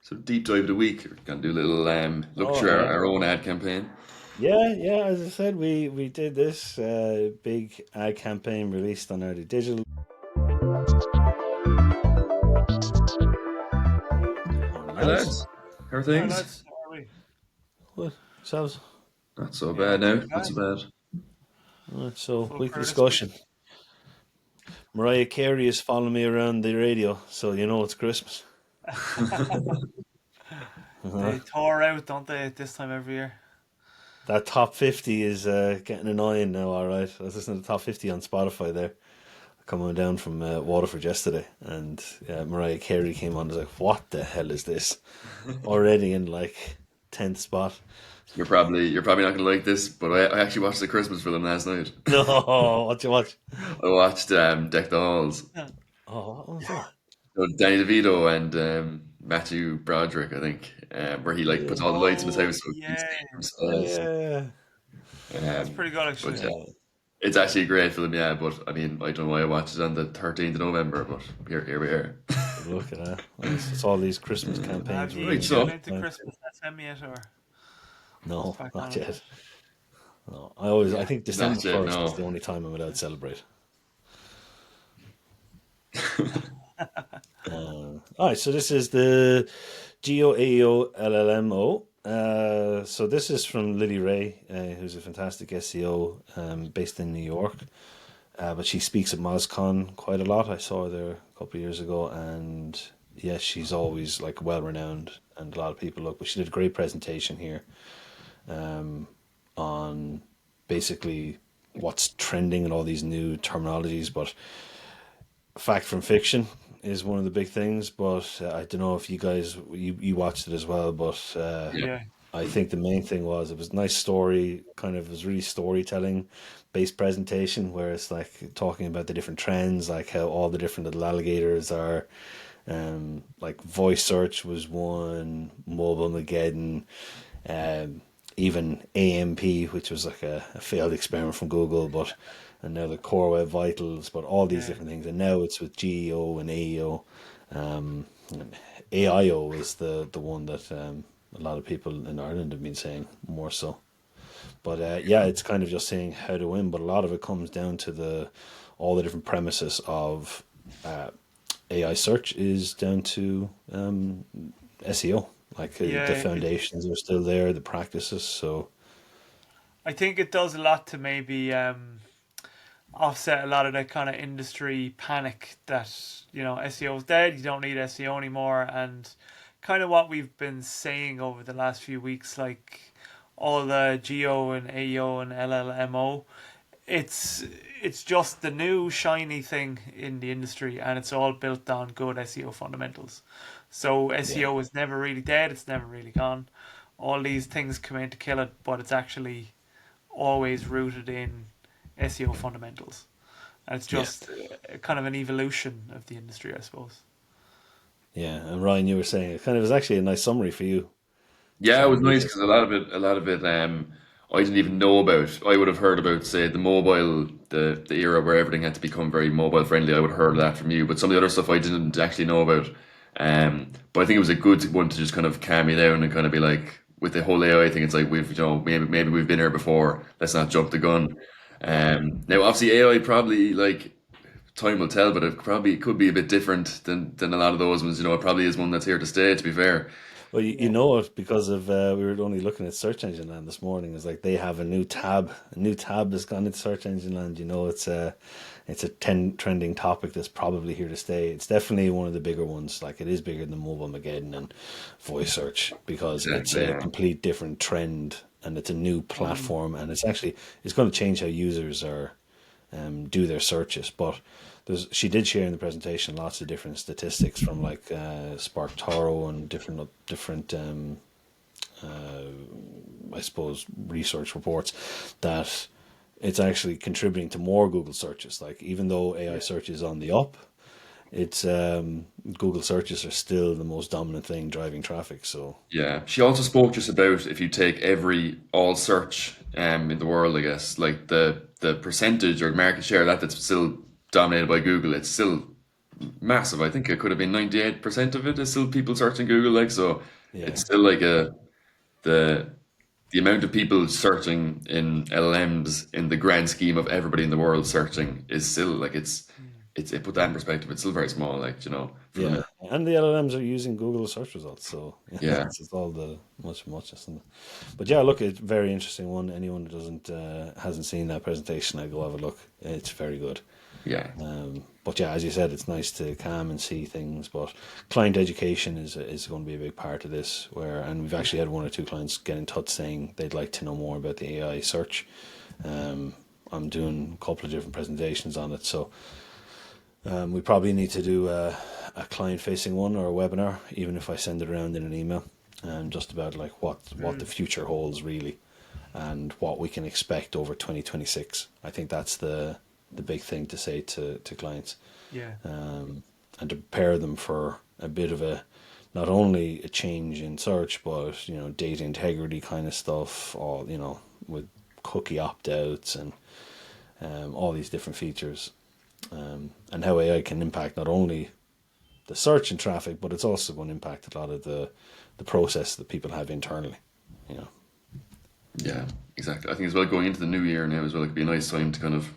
So deep dive of the week. We're gonna do a little look Oh through yeah, our own ad campaign. yeah. As I said, we did this big ad campaign released on Early Digital. Morning, Hi lads. lads, how are Hi things? lads, how are we? What yourselves? Not so Yeah, bad not now. too Not bad. so bad. Right, so Full weekly crew this week. discussion. Mariah Carey is following me around the radio, so you know it's Christmas. Uh, They tore out, don't they, this time every year? that top 50 is getting annoying now. All right, I was listening to the top 50 on Spotify there, coming down from Waterford yesterday, and Mariah Carey came on. I was like, "What the hell is this?" Already in like 10th spot. You're probably not gonna like this, but I actually watched the Christmas film last night. No, what you watch? I watched Deck the Halls. Oh, what was that? So Danny DeVito and Matthew Broderick, I think, where he like puts Yeah. all the lights in his Oh, house so he can yeah. see from Oh space. yeah. That's pretty good, But actually. it's actually a great film, yeah. But I mean, I don't know why I watched it on the 13th of November, but here we are. Look at that. It's all these Christmas Have campaigns we're Right, you running got so here. into Right? Christmas SM yet, or No, just back on not it yet? yet. No, I yeah, think not December yet, 1st is no. the only time I'm allowed to celebrate. All right, so this is the GeoAEO LLMO. So this is from Lily Ray, who's a fantastic SEO based in New York. But she speaks at MozCon quite a lot. I saw her there a couple of years ago, and yes, she's always like well renowned, and a lot of people look. But she did a great presentation here on basically what's trending and all these new terminologies. But fact from fiction is one of the big things. But I don't know if you guys you watched it as well, but Yeah, Yeah. I think the main thing was it was a nice story, kind of was really storytelling based presentation where it's like talking about the different trends, like how all the different little alligators are. Like voice search was one, mobile Mageddon, um, even AMP, which was like a failed experiment from Google, but and now the Core Web Vitals, but all these Yeah. different things, and now it's with GEO and AEO. And AIO is the one that a lot of people in Ireland have been saying more so. But yeah, it's kind of just saying how to win, but a lot of it comes down to the all the different premises of AI search is down to SEO. Like the Yeah, foundations are still there, the practices. So I think it does a lot to maybe offset a lot of that kind of industry panic that, SEO is dead, you don't need SEO anymore, and kind of what we've been saying over the last few weeks, like all the Geo and AEO and LLMO. It's it's just the new shiny thing in the industry, and it's all built on good SEO fundamentals. So yeah, SEO is never really dead; it's never really gone. All these things come in to kill it, but it's actually always rooted in SEO fundamentals, and it's yeah, just kind of an evolution of the industry, I suppose. yeah. And Ryan, you were saying it kind of was actually a nice summary for you. yeah, it Sounded was good nice because a lot of it, I didn't even know about. I would have heard about, say, the mobile, the era where everything had to become very mobile friendly. I would have heard that from you, but some of the other stuff I didn't actually know about. But I think it was a good one to just kind of calm me down and kind of be like, with the whole AI thing, it's like maybe we've been here before. Let's not jump the gun. Now, obviously, AI probably like time will tell, but it probably could be a bit different than a lot of those ones. It probably is one that's here to stay. To be fair. Well, you Yeah. know it because of we were only looking at search engine land this morning. It's like they have a new tab. A new tab has gone into search engine land. You know, it's a trending topic that's probably here to stay. It's definitely one of the bigger ones. Like it is bigger than mobile Mageddon and voice search because it's Exactly. a Yeah. complete different trend and it's a new Mm. platform and it's going to change how users are do their searches. But she did share in the presentation lots of different statistics from like Spark Toro and different I suppose research reports that it's actually contributing to more Google searches. Like even though AI Yeah. search is on the up, it's Google searches are still the most dominant thing driving traffic. So Yeah, she also spoke just about if you take every all search in the world, I guess, like the percentage or market share that's still dominated by Google, it's still massive. I think it could have been 98% of it is still people searching Google, like, so Yeah, it's still like the the amount of people searching in LLMs in the grand scheme of everybody in the world searching is still like it's it put that in perspective, it's still very small, like, for the yeah, minute. and the LLMs are using Google search results, so yeah, Yeah. it's all the much, isn't it? But yeah, look, it's a very interesting one. Anyone who doesn't hasn't seen that presentation, I go have a look. It's very good. Yeah. But yeah, as you said, it's nice to come and see things. But client education is going to be a big part of this. And we've actually had one or two clients get in touch saying they'd like to know more about the AI search. I'm doing a couple of different presentations on it, so we probably need to do a client-facing one or a webinar, even if I send it around in an email, just about like what the future holds really, and what we can expect over 2026. I think that's the big thing to say to clients, Yeah. and to prepare them for a bit of a not only a change in search, but data integrity kind of stuff, all with cookie opt-outs and all these different features, and how AI can impact not only the search and traffic, but it's also going to impact a lot of the process that people have internally. You know, Yeah, exactly. I think as well going into the new year now as well, it could be a nice time to kind of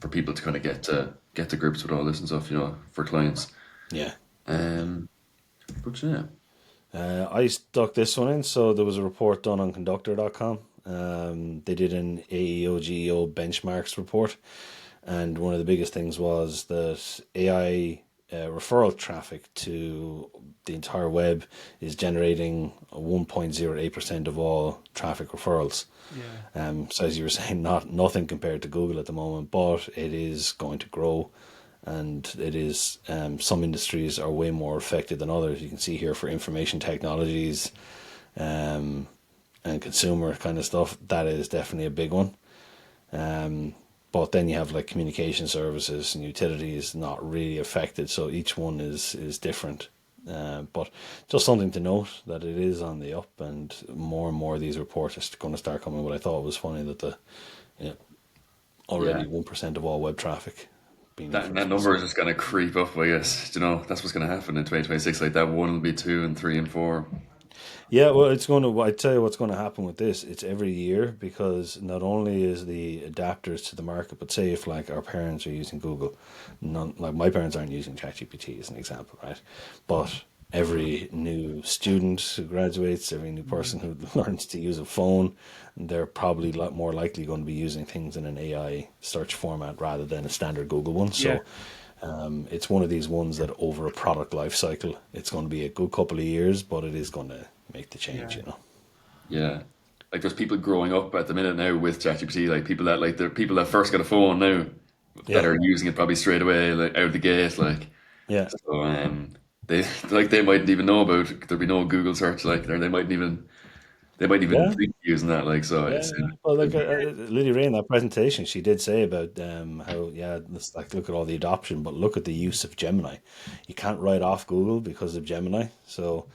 for people to kind of get to grips with all this and stuff, for clients. yeah. Um, but yeah, I stuck this one in. So there was a report done on Conductor.com. They did an AEO/GEO benchmarks report, and one of the biggest things was that AI referral traffic to the entire web is generating 1.08% of all traffic referrals. Yeah. So as you were saying, nothing compared to Google at the moment, but it is going to grow, and it is some industries are way more affected than others. You can see here for information technologies and consumer kind of stuff, that is definitely a big one. But then you have like communication services and utilities not really affected, so each one is different. But just something to note that it is on the up, and more of these reports are going to start coming. But I thought it was funny that you know, yeah. already 1% of all web traffic being That influenced by number is search. just gonna creep up, I guess. That's what's gonna happen in 2026. Like that one will be two and three and four. Yeah, well, it's going to. I tell you what's going to happen with this. It's every year, because not only is the adapters to the market, but say if like our parents are using Google, none like my parents aren't using ChatGPT as an example, right? But every new student who graduates, every new person who learns to use a phone, they're probably a lot more likely going to be using things in an AI search format rather than a standard Google one. Yeah. So it's one of these ones that over a product life cycle, it's going to be a good couple of years, but it is going to make the change, Yeah. you know. Yeah. Like there's people growing up at the minute now with ChatGPT, like people that like the people that first got a phone now that Yeah, are using it probably straight away, like out of the gate, like yeah, so they like they mightn't even know about there'll be no Google search like there they might even yeah, think using that like so yeah, it's yeah. Well, like Lily Ray in that presentation, she did say about how let's like look at all the adoption, but look at the use of Gemini. You can't write off Google because of Gemini. So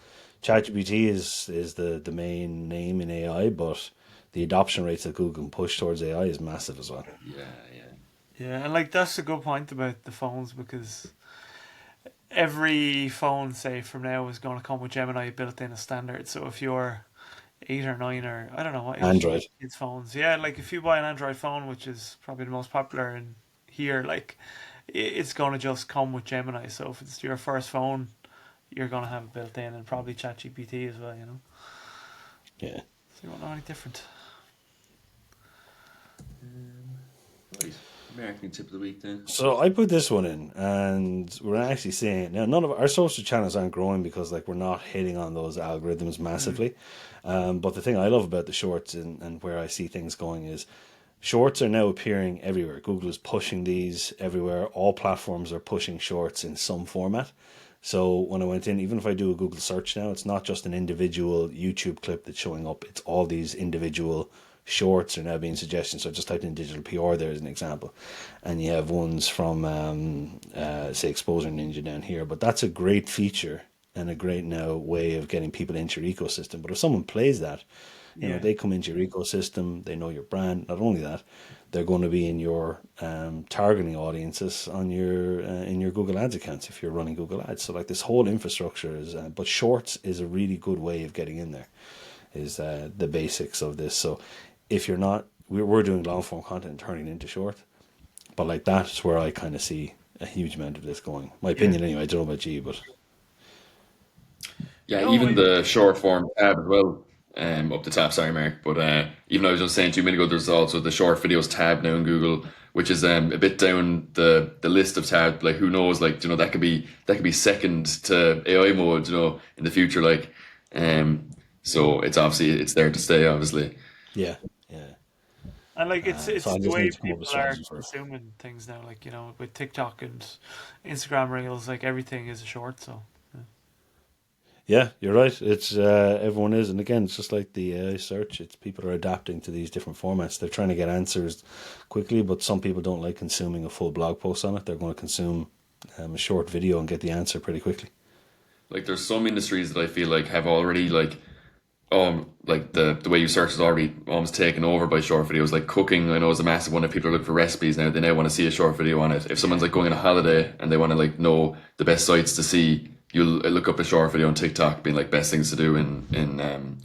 ChatGPT is the main name in AI, but the adoption rates that Google can push towards AI is massive as well. yeah, yeah. Yeah. And like that's a good point about the phones, because every phone, say from now, is going to come with Gemini built in as standard. So if you're 8 or 9, or I don't know what age Android. kids phones, yeah, like if you buy an Android phone, which is probably the most popular in here, like it's going to just come with Gemini. So if it's your first phone, you're going to have it built in, and probably ChatGPT as well. Yeah. So you won't know any different. Right. American tip of the week then. So I put this one in, and we're actually seeing it now. None of our social channels aren't growing because like we're not hitting on those algorithms Mm. massively. But the thing I love about the shorts, and where I see things going is shorts are now appearing everywhere. Google is pushing these everywhere. All platforms are pushing shorts in some format. So when I went in, even if I do a Google search now, it's not just an individual YouTube clip that's showing up. It's all these individual shorts are now being suggested. So I just typed in digital PR there as an example, and you have ones from say Exposure Ninja down here. But that's a great feature and a great now way of getting people into your ecosystem. But if someone plays that, Yeah. They come into your ecosystem, they know your brand. Not only that, they're going to be in your targeting audiences on your in your Google Ads accounts if you're running Google Ads. So like this whole infrastructure is, but Shorts is a really good way of getting in there. Is the basics of this. So if you're not, we're doing long form content and turning it into short, but like that's where I kind of see a huge amount of this going. My Yeah. opinion anyway. I don't know about you, but Yeah, No, even the short form tab as well, up the top. Sorry, Mark, but even I was just saying 2 minutes ago, there's also the short videos tab now in Google, which is a bit down the list of tabs. Like who knows, like that could be second to AI mode, in the future. Like, so it's obviously it's there to stay. Obviously, yeah, yeah. and like So it's I the just need way to come up with a people are strategy for it. consuming things now. Like with TikTok and Instagram Reels, like everything is a short. So Yeah, you're right. It's everyone is, and again, it's just like the AI search. It's people are adapting to these different formats. They're trying to get answers quickly, but some people don't like consuming a full blog post on it. They're going to consume a short video and get the answer pretty quickly. like there's some industries that I feel like have already like the way you search is already almost taken over by short videos. Like cooking, I know is a massive one. If people are looking for recipes now, they now want to see a short video on it. If someone's like going on a holiday and they want to like know the best sites to see, you'll look up a short video on TikTok being like best things to do in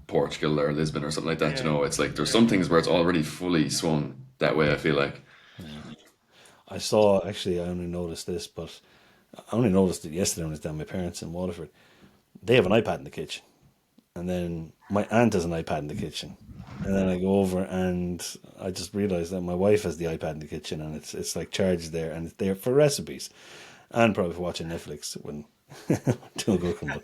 Portugal or Lisbon or something like that. yeah, It's like there's some things where it's already fully swung that way, I feel like. I saw actually. I only noticed this, but I only noticed it yesterday when I was down with my parents in Waterford. They have an iPad in the kitchen, and then my aunt has an iPad in the kitchen, and then I go over and I just realised that my wife has the iPad in the kitchen, and it's like charged there, and it's there for recipes, and probably for watching Netflix when doing cooking. But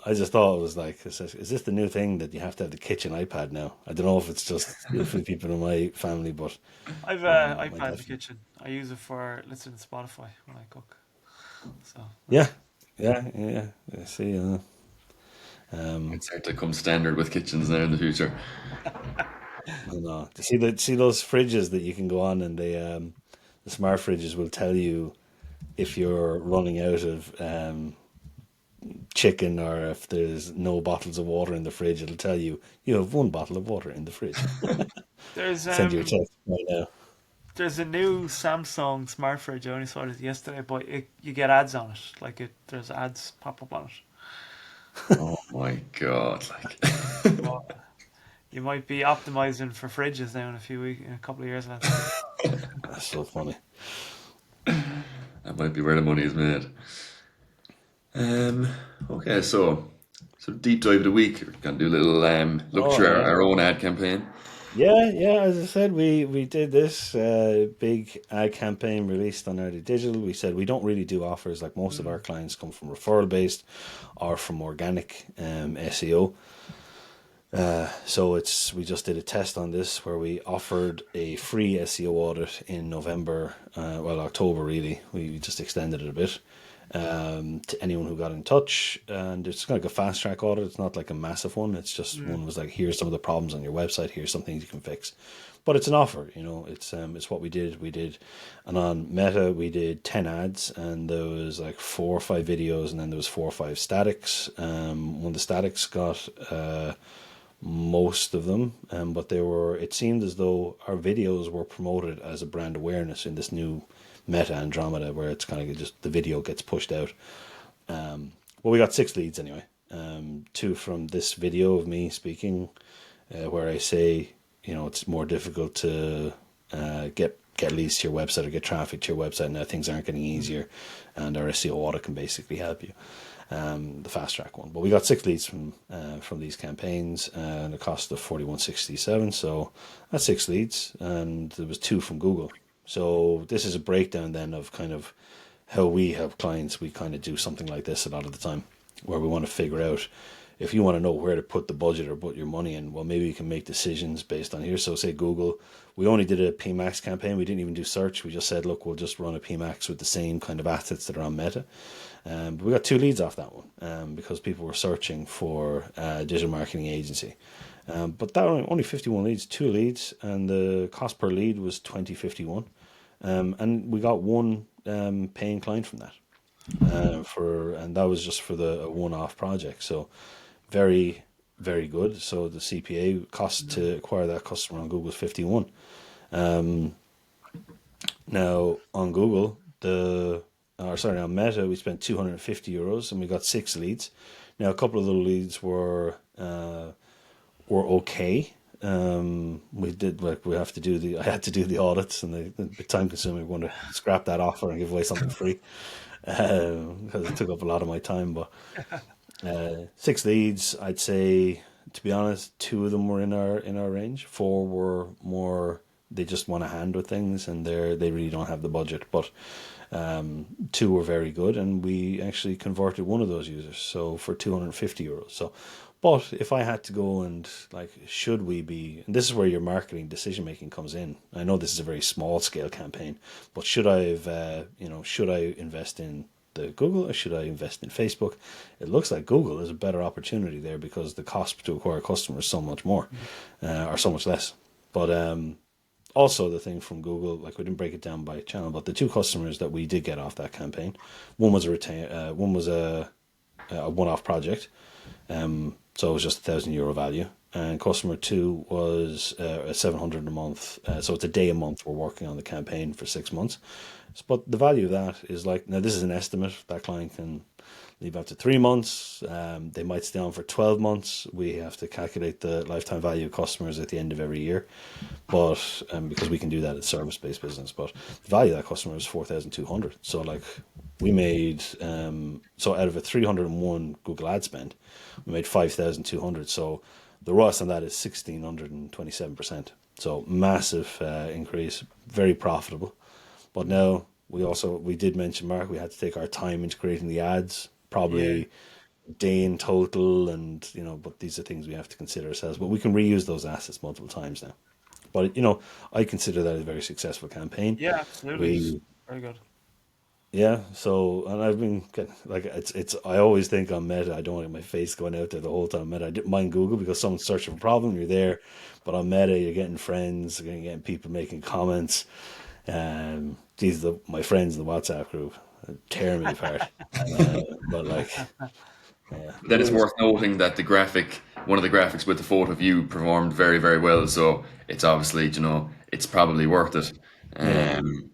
I just thought it was like, is this the new thing that you have to have the kitchen iPad now? I don't know if it's just for people in my family, but I've a my iPad in the nephew. kitchen. I use it for listening to Spotify when I cook. So Yeah, yeah. I see. Um, It's hard to come standard with kitchens now in the future. I know. See those fridges that you can go on, and the smart fridges will tell you if you're running out of chicken or if there's no bottles of water in the fridge. It'll tell you you have one bottle of water in the fridge. there's Send you a text right now. there's a new Samsung smart fridge. I only saw it yesterday, but you get ads on it. Like there's ads pop up on it. Oh my god! Like So you might be optimizing for fridges now in in a couple of years, lads. That's so funny. that might be where the money is made. Um. Okay, so deep dive of the week. We're gonna do a little look Oh through yeah. our own ad campaign. Yeah. As I said, we did this big ad campaign released on Early Digital. We said we don't really do offers like most of our clients come from referral based or from organic SEO. So we just did a test on this where we offered a free SEO audit in November, October really. We just extended it a bit to anyone who got in touch, and it's kind of like a fast track audit. It's not like a massive one. It's just one was like, here's some of the problems on your website. Here's some things you can fix. But it's an offer, It's what we did. We did, and on Meta we did 10 ads, and there was like 4 or 5 videos, and then there was 4 or 5 statics. One of the statics got most of them, but it seemed as though our videos were promoted as a brand awareness in this new Meta Andromeda, where it's kind of just the video gets pushed out. Well, we got 6 leads anyway. 2 from this video of me speaking, where I say, it's more difficult to get leads to your website or get traffic to your website now. Things aren't getting easier, and our SEO audit can basically help you. The fast track one, but we got 6 leads from these campaigns, and a cost of 41.67. So that's 6 leads, and there was 2 from Google. So this is a breakdown then of kind of how we help clients. We kind of do something like this a lot of the time, where we want to figure out if you want to know where to put the budget or put your money in. Well, maybe you can make decisions based on here. So say Google, we only did a PMAX campaign. We didn't even do search. We just said, look, we'll just run a PMAX with the same kind of assets that are on Meta. But we got 2 leads off that one because people were searching for a digital marketing agency. But that only 51 leads, 2 leads, and the cost per lead was 20.51. And we got 1 paying client from that. And that was just for the one-off project. So very, very good. So the CPA cost to acquire that customer on Google is 51. Um, Now on Google, on Meta, we spent €250 and we got 6 leads. Now a couple of the leads were okay. We did like we have to do the I had to do the audits and the time consuming. We want to scrap that offer and give away something free because it took up a lot of my time. But 6 leads, I'd say, to be honest, two of them were in our range. Four were more they just want a hand with things and they really don't have the budget. But two were very good, and we actually converted one of those users, so for €250. So, but if I had to go and like, should we be? And this is where your marketing decision making comes in. I know this is a very small scale campaign, but should I invest in the Google or should I invest in Facebook? It looks like Google is a better opportunity there because the cost to acquire customers is so much more, or so much less. But also the thing from Google, like we didn't break it down by channel, but the two customers that we did get off that campaign, one was a one-off project, so it was just €1,000 value, and customer two was 700 a month, so it's a day a month we're working on the campaign for 6 months. But the value of that is like, now this is an estimate. That client can leave after 3 months. They might stay on for 12 months. We have to calculate the lifetime value of customers at the end of every year. But because we can do that at service-based business. But the value of that customer is 4,200. So like we made, so out of a 301 Google ad spend, we made 5,200. So the ROAS on that is 1,627%. So massive increase, very profitable. But now we did mention, Mark, we had to take our time into creating the ads, Yeah. probably a day in total, and but these are things we have to consider ourselves. But we can reuse those assets multiple times now. But I consider that a very successful campaign. Yeah, absolutely. We Very good. Yeah, so and I've been like it's I always think on Meta, I don't want my face going out there the whole time. Meta, I didn't mind Google because someone's searching for a problem, you're there. But on Meta, you're getting friends, you're getting people making comments. My friends in the WhatsApp group tear me apart. But like, yeah, Then it's worth noting that one of the graphics with the photo of you performed very, very well. So it's obviously, it's probably worth it. yeah, Um,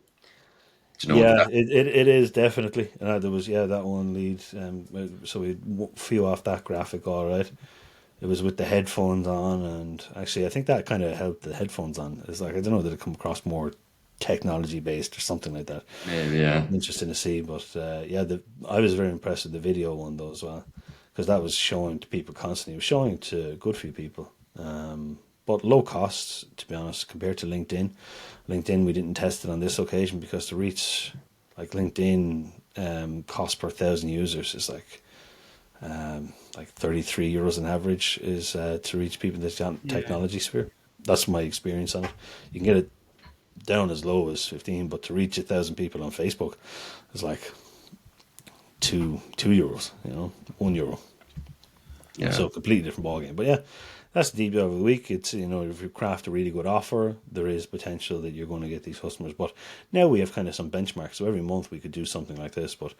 yeah. that, It is definitely. There was that one lead. So we flew off that graphic all right. It was with the headphones on, and actually, I think that kind of helped the headphones on. It's like I don't know, did it come across more technology based or something like that? maybe, yeah. Interesting to see, but I was very impressed with the video one though as well, because that was showing to people constantly. It was showing to a good few people, but low costs to be honest compared to LinkedIn. LinkedIn we didn't test it on this occasion because to reach like LinkedIn cost per 1,000 users is like €33 on average is to reach people in the Yeah. technology sphere. That's my experience on it. You can get it down as low as 15, but to reach 1,000 people on Facebook is like €2, €1. Yeah. So completely different ballgame. But yeah, that's the deep dive of the week. It's if you craft a really good offer, there is potential that you're going to get these customers. But now we have kind of some benchmarks. So every month we could do something like this. But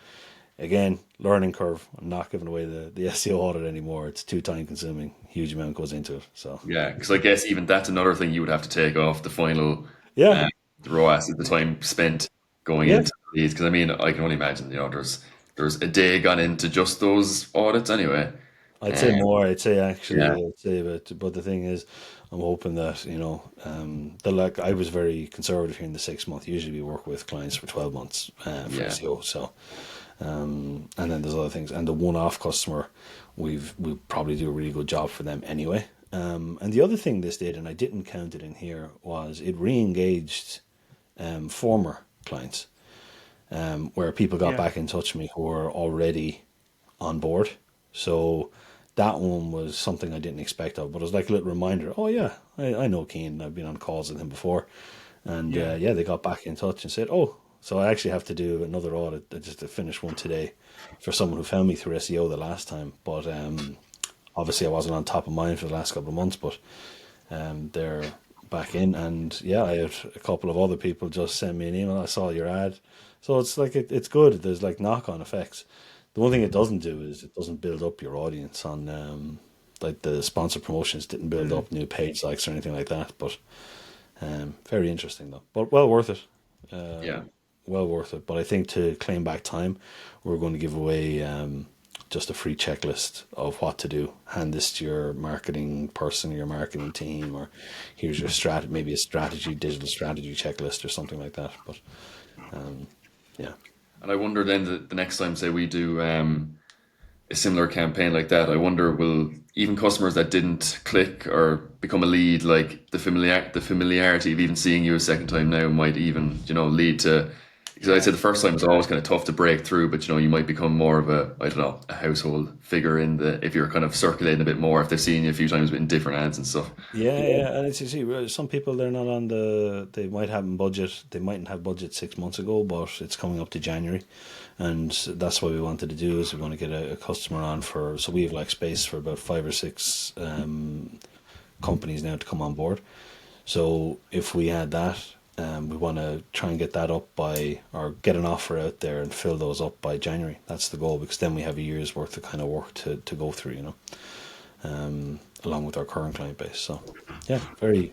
again, learning curve. I'm not giving away the SEO audit anymore. It's too time consuming. Huge amount goes into it. So Yeah, because I guess even that's another thing you would have to take off the final yeah, um, the ROAS is the time spent going yeah. into these. Because I mean, I can only imagine, there's a day gone into just those audits anyway. I'd say Um, more. yeah, I'd say, but the thing is, I'm hoping that the like I was very conservative here in the 6 month. Usually we work with clients for 12 months for yeah, SEO. So and then there's other things, and the one-off customer, we probably do a really good job for them anyway. And the other thing this did, and I didn't count it in here, was it re-engaged former clients, where people got Yeah. back in touch with me who were already on board. So that one was something I didn't expect of, but it was like a little reminder. Oh yeah, I know Keen. I've been on calls with him before, and Yeah. they got back in touch and said, oh, so I actually have to do another audit just to finish one today for someone who found me through SEO the last time. But obviously I wasn't on top of mind for the last couple of months, but they're back in, and yeah, I had a couple of other people just send me an email. I saw your ad, so it's like it's good. There's like knock on effects. The one thing it doesn't do is it doesn't build up your audience like the sponsored promotions didn't build up new page likes or anything like that. But very interesting though. But well worth it. Yeah. Well worth it. But I think to claim back time, we're going to give away just a free checklist of what to do. Hand this to your marketing person, your marketing team, or here's your maybe a digital strategy checklist or something like that. But yeah. And I wonder then the next time, say we do a similar campaign like that, I wonder will even customers that didn't click or become a lead, like the familiarity of even seeing you a second time now might even lead to. Because I'd say the first time is always kind of tough to break through, but you might become more of a, I don't know, a household figure if you're kind of circulating a bit more, if they've seen you a few times in different ads and stuff. Yeah, and it's, you see, some people they're not on they might have budget, they mightn't have budget 6 months ago, but it's coming up to January, and that's what we wanted to do is we want to get a customer on so we have like space for about 5 or 6 companies now to come on board. So if we had that, we want to try and get that up or get an offer out there and fill those up by January. That's the goal, because then we have a year's worth of kind of work to go through, along with our current client base. So, yeah, very,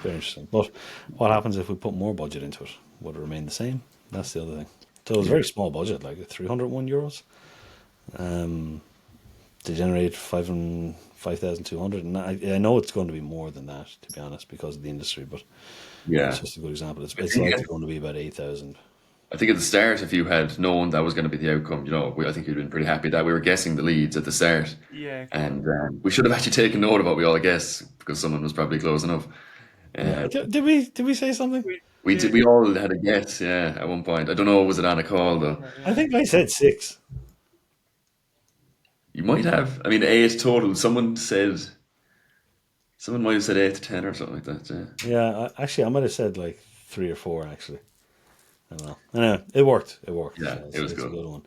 very interesting. But what happens if we put more budget into it? Would it remain the same? That's the other thing. So it was a very small budget, like €301, to generate 5,200. And I know it's going to be more than that, to be honest, because of the industry, but Yeah. it's just a good example. It's likely going to be about 8,000. I think at the start, if you had known that was going to be the outcome, I think you'd been pretty happy that we were guessing the leads at the start. Yeah. And we should have actually taken note of what we all guessed, because someone was probably close enough. Yeah. Did we say something? We did. We all had a guess, yeah, at one point. I don't know, was it on a call though? I think I said 6. You might have. I mean, 8 total. Someone might have said 8 to 10 or something like that. Yeah. Yeah, actually, I might have said like 3 or 4. Actually, I don't know. Anyway, it worked. It worked. Yeah, it was it's good. a good one.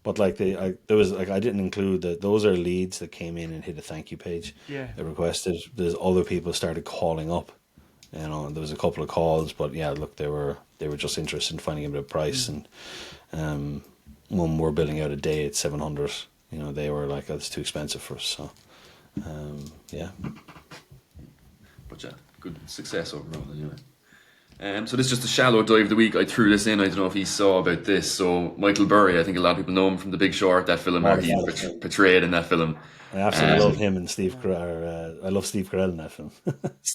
But like there was like I didn't include that. Those are leads that came in and hit a thank you page. Yeah. They requested. There's other people started calling up. There was a couple of calls, but yeah, look, they were just interested in finding a bit of price. And when we're billing out a day at 700, they were like, oh, it's too expensive for us. So yeah. But yeah, good success overall anyway. So this is just a shallow dive of the week. I threw this in. I don't know if he saw about this. So Michael Burry, I think a lot of people know him from The Big Short, that film where he portrayed in that film. I absolutely love him and Steve Carell. I love Steve Carell in that film.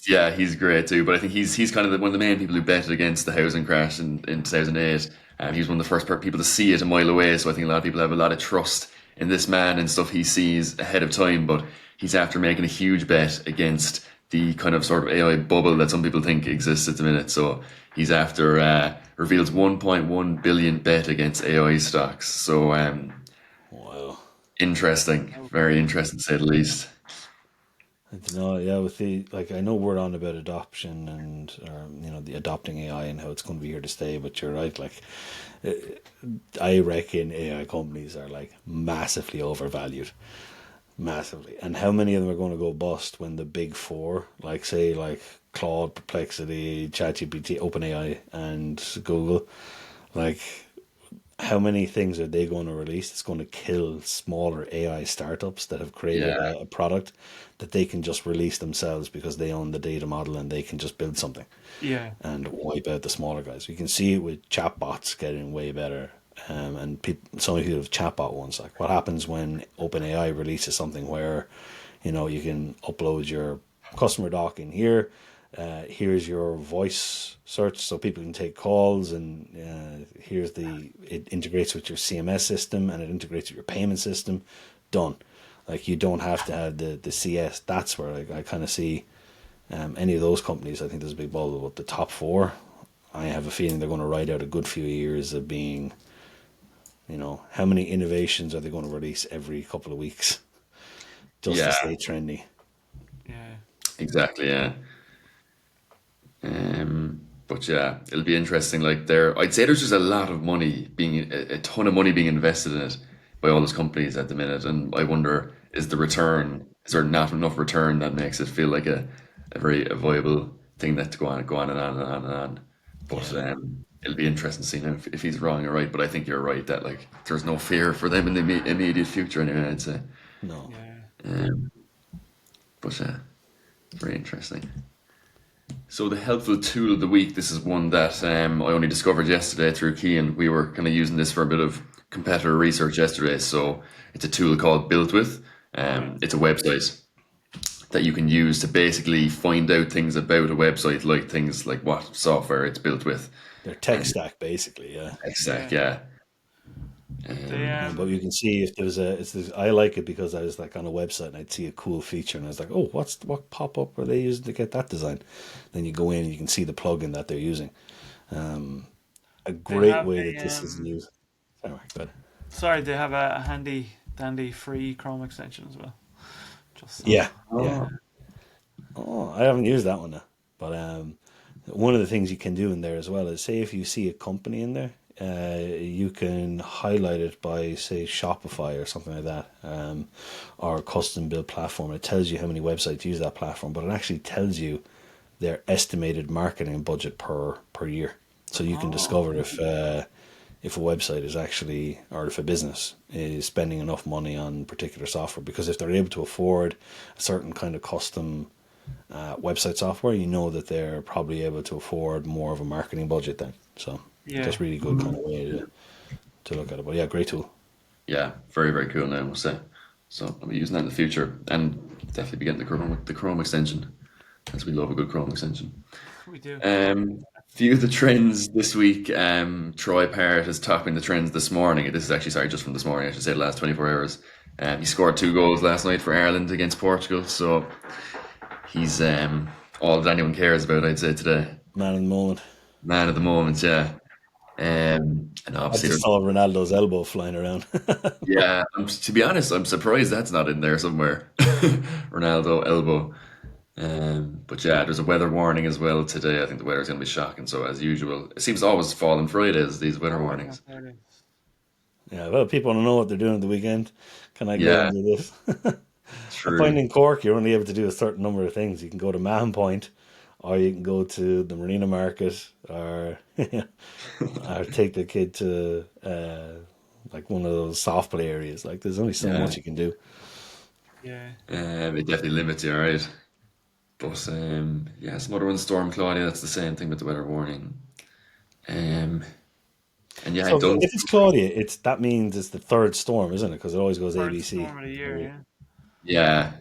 Yeah, he's great too. But I think he's kind of one of the main people who betted against the housing crash in 2008. He was one of the first people to see it a mile away. So I think a lot of people have a lot of trust in this man and stuff he sees ahead of time. But he's after making a huge bet against the kind of sort of AI bubble that some people think exists at the minute. So he's after reveals 1.1 billion bet against AI stocks. So Wow. Interesting, very interesting to say the least. I don't know, yeah, with I know we're on about adoption and the adopting AI and how it's going to be here to stay, but you're right, I reckon AI companies are like massively overvalued. Massively. And how many of them are going to go bust when the big four, like say Claude, Perplexity, ChatGPT, OpenAI and Google, how many things are they going to release that's going to kill smaller AI startups that have created a product that they can just release themselves because they own the data model and they can just build something and wipe out the smaller guys. You can see it with chatbots getting way better. And some of you have chatbot ones. Like what happens when OpenAI releases something where, you can upload your customer doc in here. Here's your voice search so people can take calls, and it integrates with your CMS system and it integrates with your payment system. Done. Like you don't have to have the CS. That's where I kind of see any of those companies. I think there's a big bubble. But the top four, I have a feeling they're going to ride out a good few years of being, how many innovations are they going to release every couple of weeks just to stay trendy? Yeah. Exactly, yeah. But yeah, it'll be interesting. I'd say there's just a lot of money a ton of money being invested in it by all those companies at the minute, and I wonder, is there not enough return that makes it feel like a very viable thing that to go on and on and on and on. But it'll be interesting to see now if he's wrong or right. But I think you're right that there's no fear for them in the immediate future anyway, I'd say. No. Yeah. But very interesting. So the helpful tool of the week, this is one that I only discovered yesterday through Kean. We were kind of using this for a bit of competitor research yesterday. So it's a tool called Built With. Yeah. It's a website that you can use to basically find out things about a website, like things like what software it's built with. Their tech stack, basically, yeah. Exact, Yeah. yeah. They But you can see if there's I like it because I was like on a website and I'd see a cool feature and I was like, oh, what pop up are they using to get that design? Then you go in and you can see the plugin that they're using. A they great have way that a this is used. Sorry, go ahead. sorry, they have a handy dandy free Chrome extension as well. Just so. Yeah, yeah. Oh, Oh, I haven't used that one now. But one of the things you can do in there as well is say if you see a company in there, you can highlight it by say Shopify or something like that, or a custom built platform. It tells you how many websites use that platform, but it actually tells you their estimated marketing budget per year. So you can Oh, discover if a website is actually, or if a business is spending enough money on particular software, because if they're able to afford a certain kind of custom website software, you know that they're probably able to afford more of a marketing budget then. So yeah. that's really good kind of way to look at it. But yeah, great tool. yeah, very, very cool now, I must say. So I'll be using that in the future and definitely be getting the Chrome extension, as we love a good Chrome extension. We do. Few of the trends this week, Troy Parrott is topping the trends this morning. This is actually, sorry, just from this morning, I should say the last 24 hours. He scored 2 goals last night for Ireland against Portugal, so he's all that anyone cares about, I'd say, today. Man of the moment. Man of the moment, yeah. And I obviously, just saw Ronaldo's elbow flying around. yeah, to be honest, I'm surprised that's not in there somewhere. Ronaldo elbow. But yeah, there's a weather warning as well today. I think the weather's going to be shocking. So as usual, it seems to always fall on Fridays, these weather Always on warnings. Friday. Yeah, well, people want to know what they're doing at the weekend. Can I go Yeah, and do this? I find true. in Cork you're only able to do a certain number of things. You can go to Mahon Point, or you can go to the Marina Market, or or take the kid to like one of those softball areas. Like there's only so Yeah, much you can do. Yeah. it definitely limits you, all right. But yeah, some other ones, Storm Claudia, that's the same thing with the weather warning. Um, and yeah, So it does. if it's Claudia, it's that means it's the third storm, isn't it? Because it always goes Third ABC. storm of the year, yeah. Yeah,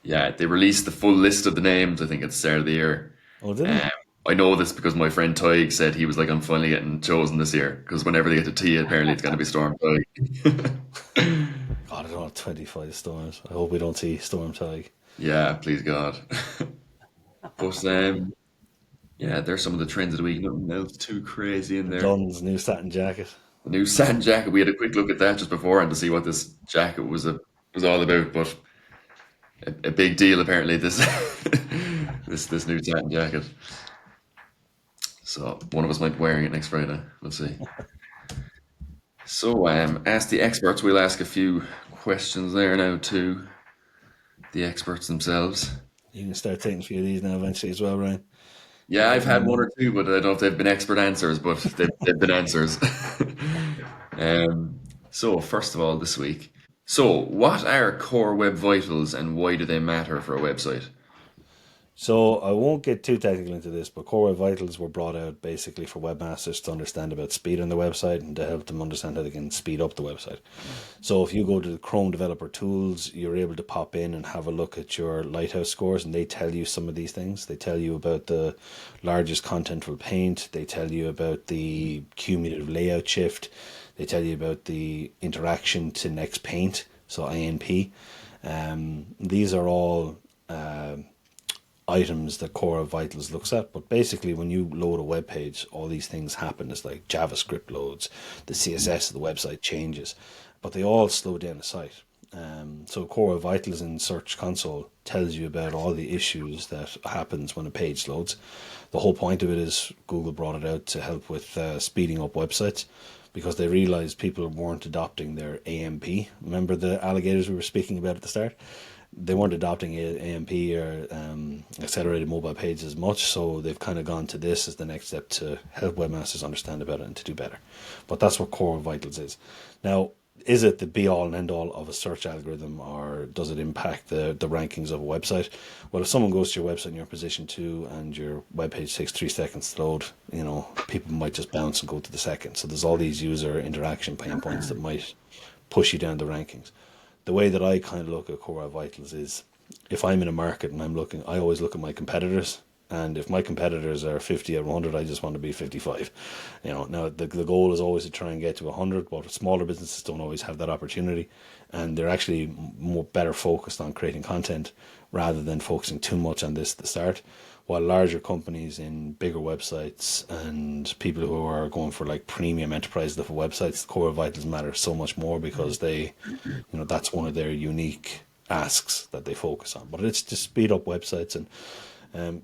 yeah, they released the full list of the names, I think, at the start of the year. Oh, did Um, it? I know this because my friend Tig said he was like, I'm finally getting chosen this year. Because whenever they get to T, apparently it's going to be Storm Tig. God, I don't want 25 storms. I hope we don't see Storm Tide. Yeah, please God. But yeah, there's some of the trends of the week. Nothing else too crazy in The there. Dunn's new satin jacket. The new satin jacket. We had a quick look at that just beforehand to see what this jacket was all about. But a big deal apparently. This this new satin jacket. So one of us might be wearing it next Friday. We'll see. So ask the experts. We'll ask a few questions there now to the experts themselves. You can start taking a few of these now eventually as well, Ryan. Yeah, I've had one or two, but I don't know if they've been expert answers, but they've been answers. So, first of all, this week. So, what are core web vitals and why do they matter for a website? So I won't get too technical into this, but Core Web Vitals were brought out basically for webmasters to understand about speed on the website and to help them understand how they can speed up the website. So if you go to the Chrome Developer Tools, you're able to pop in and have a look at your Lighthouse scores, and they tell you some of these things. They tell you about the largest contentful paint. They tell you about the cumulative layout shift. They tell you about the interaction to next paint, so INP. These are all items that Core of Vitals looks at. But basically, when you load a web page, all these things happen. It's like JavaScript loads, the CSS of the website changes, but they all slow down the site. So Core of Vitals in Search Console tells you about all the issues that happens when a page loads. The whole point of it is Google brought it out to help with speeding up websites, because they realized people weren't adopting their AMP. Remember the alligators we were speaking about at the start? They weren't adopting AMP or accelerated mobile pages as much, so they've kind of gone to this as the next step to help webmasters understand about it and to do better. But that's what Core Vitals is. Now, is it the be all and end all of a search algorithm, or does it impact the rankings of a website? Well, if someone goes to your website and you're in position two and your web page takes 3 seconds to load, people might just bounce and go to the second. So there's all these user interaction pain points that might push you down the rankings. The way that I kind of look at Core Web Vitals is, if I'm in a market and I always look at my competitors. And if my competitors are 50 out of 100, I just want to be 55. Now the goal is always to try and get to 100, but smaller businesses don't always have that opportunity. And they're actually better focused on creating content rather than focusing too much on this at the start. While larger companies in bigger websites and people who are going for like premium enterprise level websites, Core Web Vitals matter so much more because that's one of their unique asks that they focus on. But it's to speed up websites, and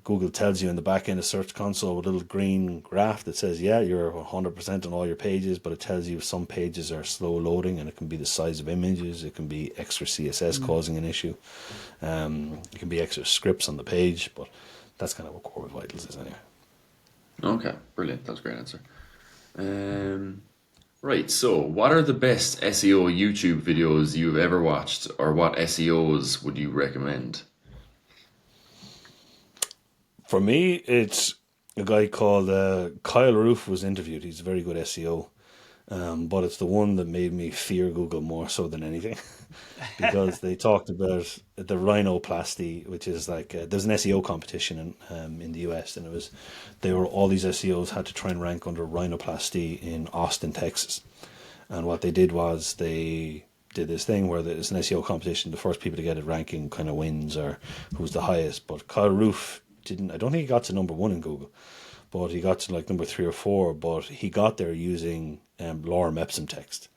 Google tells you in the back end of Search Console with a little green graph that says, yeah, you're 100% on all your pages, but it tells you some pages are slow loading, and it can be the size of images, it can be extra CSS causing an issue, it can be extra scripts on the page, but that's kind of what Core Web Vitals is anyway. Okay, brilliant. That's a great answer. Right, so what are the best SEO YouTube videos you've ever watched, or what SEOs would you recommend? For me, it's a guy called Kyle Roof was interviewed. He's a very good SEO, but it's the one that made me fear Google more so than anything, because they talked about the rhinoplasty, which is like there's an SEO competition in the US, and all these SEOs had to try and rank under rhinoplasty in Austin, Texas, and what they did was they did this thing where there's an SEO competition. The first people to get it ranking kind of wins, or who's the highest. But Kyle Roof didn't. I don't think he got to number one in Google, but he got to like number 3 or 4. But he got there using lorem ipsum text.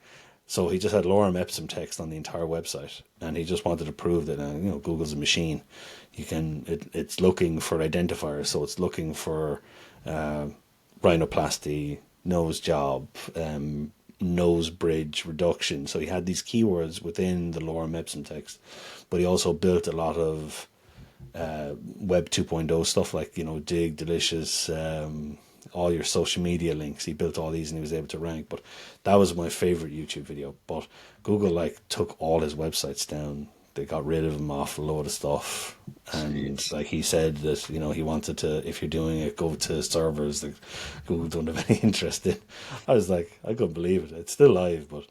So he just had lorem ipsum text on the entire website, and he just wanted to prove that Google's a machine. It's looking for identifiers, so it's looking for rhinoplasty, nose job, nose bridge reduction. So he had these keywords within the lorem ipsum text, but he also built a lot of Web 2.0 stuff like Dig, Delicious, all your social media links. He built all these and he was able to rank. But that was my favorite YouTube video. But Google took all his websites down. They got rid of him off a load of stuff, and he said that he wanted to, if you're doing it, go to servers that Google don't have any interest in. I was like, I couldn't believe it. It's still live, but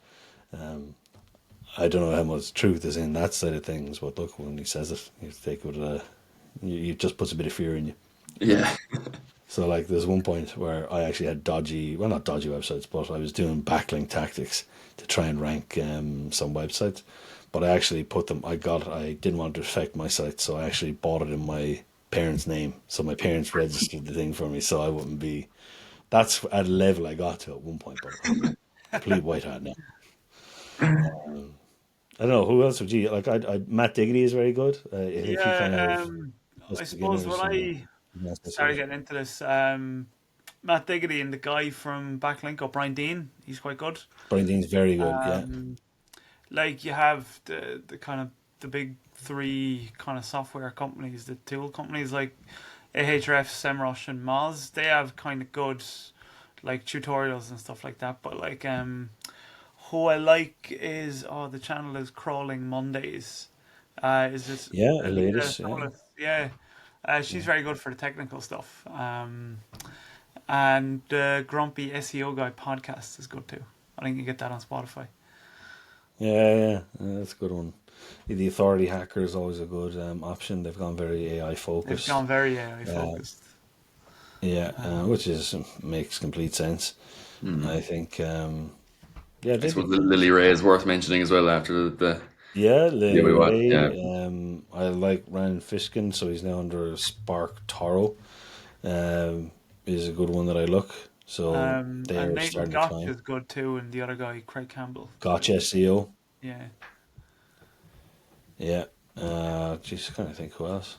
I don't know how much truth is in that side of things, but look, when he says it, you take it with you just puts a bit of fear in you. Yeah. So there's one point where I actually had not dodgy websites, but I was doing backlink tactics to try and rank some websites. But I actually I didn't want to affect my site, so I actually bought it in my parents' name. So my parents registered the thing for me, so I wouldn't be. That's at a level I got to at one point, but I'm complete white hat now. I don't know who else would you like. Matt Diggity is very good. I think he kind Yeah, of I us suppose beginners. when I started getting into this, Matt Diggity and the guy from Backlink, Brian Dean, he's quite good. Brian Dean's very good. Yeah, You have the kind of the big three kind of software companies, the tool companies like Ahrefs, SEMrush, and Moz. They have kind of good tutorials and stuff like that. But who I like is the channel is Crawling Mondays. Is it? yeah, Alita Elatus. Yeah, Solis? Yeah. She's very good for the technical stuff. And the Grumpy SEO Guy podcast is good too. I think you get that on Spotify. yeah, that's a good one. The Authority Hacker is always a good option. They've gone very AI focused. They've gone very AI focused. Which makes complete sense. I think. I suppose Lily Ray is worth mentioning as well after the Lily we watched. Ray. Yeah. I like Ryan Fishkin, so he's now under Spark Toro. Is a good one that I look. So And they're Nathan starting to Gotch climb. is good too, and the other guy, Craig Campbell. Gotcha SEO. Yeah. Yeah. Just kind of think who else.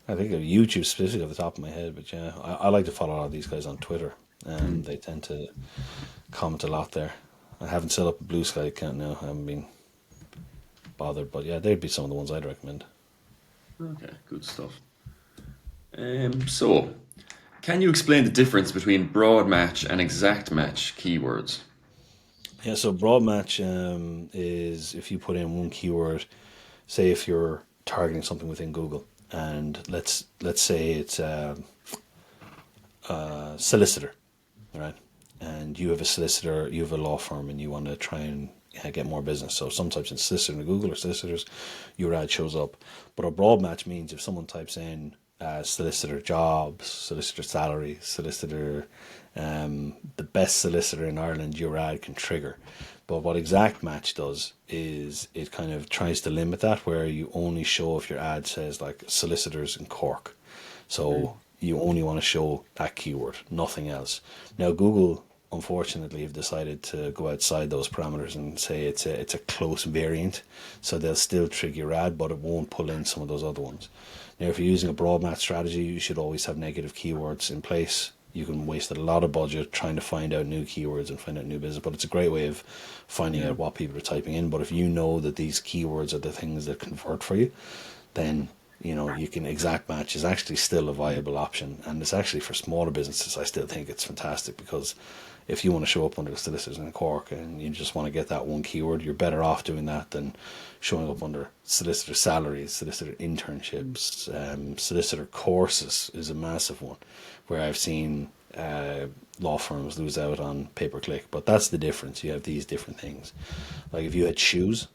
I think of YouTube specifically off the top of my head, but yeah, I like to follow a lot of these guys on Twitter, and they tend to comment a lot there. I haven't set up a Blue Sky account now. I haven't been bothered, but yeah, they'd be some of the ones I'd recommend. Okay, good stuff. So, can you explain the difference between broad match and exact match keywords? Yeah, so broad match is if you put in one keyword, say if you're targeting something within Google, and let's say it's solicitor, right? And you have a solicitor, you have a law firm, and you want to try and get more business. So sometimes it's solicitor in Google or solicitors, your ad shows up. But a broad match means if someone types in solicitor jobs, solicitor salary, solicitor, the best solicitor in Ireland, your ad can trigger. But what exact match does is it kind of tries to limit that, where you only show if your ad says like solicitors in Cork. So you only want to show that keyword, nothing else. Now Google, unfortunately, have decided to go outside those parameters and say it's a close variant. So they'll still trigger your ad, but it won't pull in some of those other ones. Now, if you're using a broad match strategy, you should always have negative keywords in place. You can waste a lot of budget trying to find out new keywords and find out new business, but it's a great way of finding out what people are typing in. But if you know that these keywords are the things that convert for you, then you can exact match is actually still a viable option, and it's actually for smaller businesses. I still think it's fantastic, because if you want to show up under the solicitors in Cork and you just want to get that one keyword, you're better off doing that than showing up under solicitor salaries, solicitor internships, solicitor courses is a massive one, where I've seen law firms lose out on pay-per-click. But that's the difference. You have these different things. Like if you had shoes,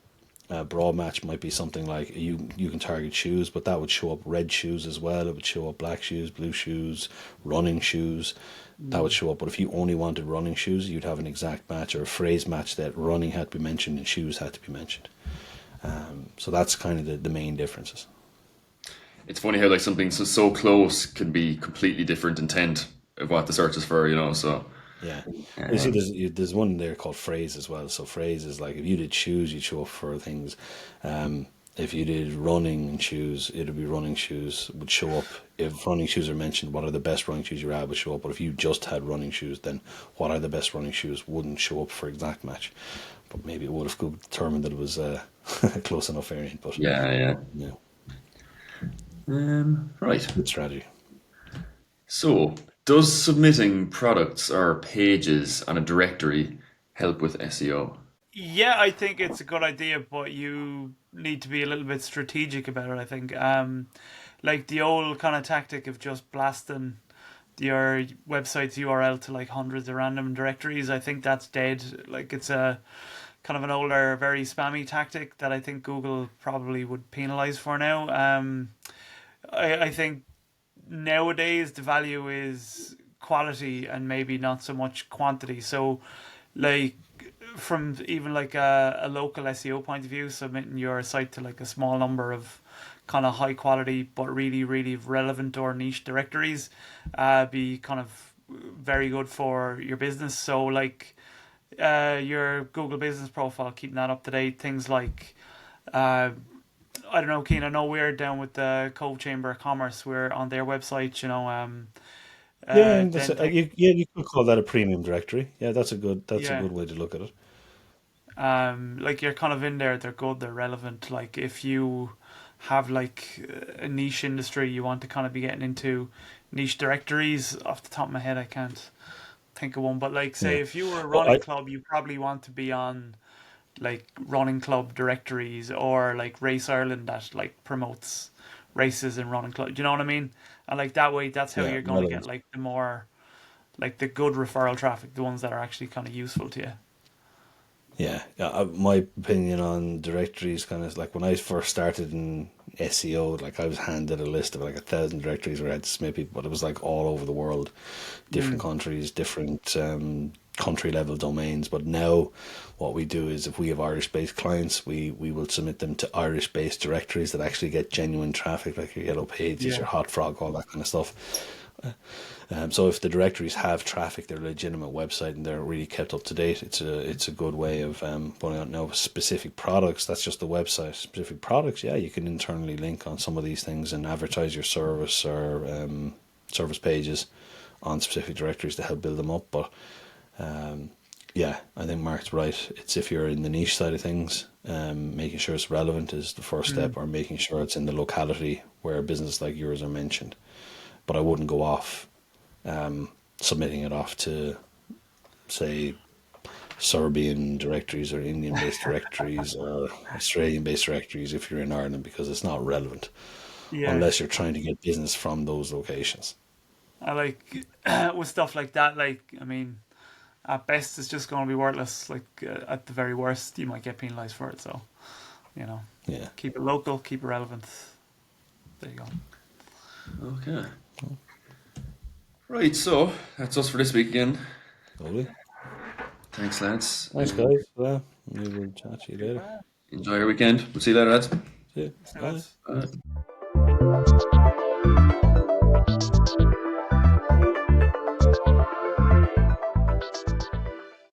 broad match might be something like you can target shoes, but that would show up red shoes as well. It would show up black shoes, blue shoes, running shoes. That would show up. But if you only wanted running shoes, you'd have an exact match or a phrase match that running had to be mentioned and shoes had to be mentioned. So that's kind of the main differences. It's funny how like something so close can be completely different intent of what the search is for, so Yeah. Well, you see, there's one there called phrase as well. So phrase is like if you did shoes, you'd show up for things. If you did running and shoes, it'd be running shoes would show up. If running shoes are mentioned, what are the best running shoes you had would show up. But if you just had running shoes, then what are the best running shoes wouldn't show up for exact match. But maybe it would have determined that it was a close enough variant. But yeah. yeah, Right. good strategy. So, does submitting products or pages on a directory help with SEO? Yeah, I think it's a good idea, but you need to be a little bit strategic about it, I think. Like the old kind of tactic of just blasting your website's URL to like hundreds of random directories, I think that's dead. Like it's a kind of an older, very spammy tactic that I think Google probably would penalize for now. I think nowadays the value is quality and maybe not so much quantity. So, like from even like a local SEO point of view, submitting your site to like a small number of kind of high quality but really really relevant or niche directories, be kind of very good for your business. So like your Google business profile, keeping that up to date. Things like I don't know, Keen. I know we're down with the Cove Chamber of Commerce. We're on their website, Yeah, then you could call that a premium directory. Yeah, that's a yeah, good way to look at it. like you're kind of in there. They're good. They're relevant. Like if you have like a niche industry, you want to kind of be getting into niche directories. Off the top of my head, I can't think of one. But like, say Yeah. if you were a Well, running club, you probably want to be on like running club directories, or like Race Ireland that like promotes races and running club. Do you know what I mean? And like that way, that's how yeah, you're going to get relevant. like the more like the good referral traffic, the ones that are actually kind of useful to you. Yeah, yeah. My opinion on directories, kind of like when I first started in SEO, like I was handed a list of like 1,000 directories where I had to submit people, but it was like all over the world, different Mm. countries, different country level domains. But now, what we do is if we have Irish based clients, we will submit them to Irish based directories that actually get genuine traffic, like your Yellow Pages, Yeah. your Hot Frog, all that kind of stuff. So if the directories have traffic, they're a legitimate website and they're really kept up to date. It's a good way of putting out now specific products. That's just the website. Specific products, yeah, you can internally link on some of these things and advertise your service or service pages on specific directories to help build them up. But yeah, I think Mark's right. It's if you're in the niche side of things, making sure it's relevant is the first Mm. step, or making sure it's in the locality where businesses like yours are mentioned. But I wouldn't go off submitting it off to, say, Serbian directories or Indian-based directories or Australian-based directories if you're in Ireland, because it's not relevant Yeah. unless you're trying to get business from those locations. I like with stuff like that. Like, I mean, at best, it's just going to be worthless. Like, at the very worst, you might get penalised for it. So, you know, Yeah. keep it local, keep it relevant. There you go. Okay. Right, so that's us for this week again. Lovely. Thanks, lads. Thanks, guys. Well, we will chat to you later. Enjoy your weekend. We'll see you later, lads. See you. So Bye. that's Bye.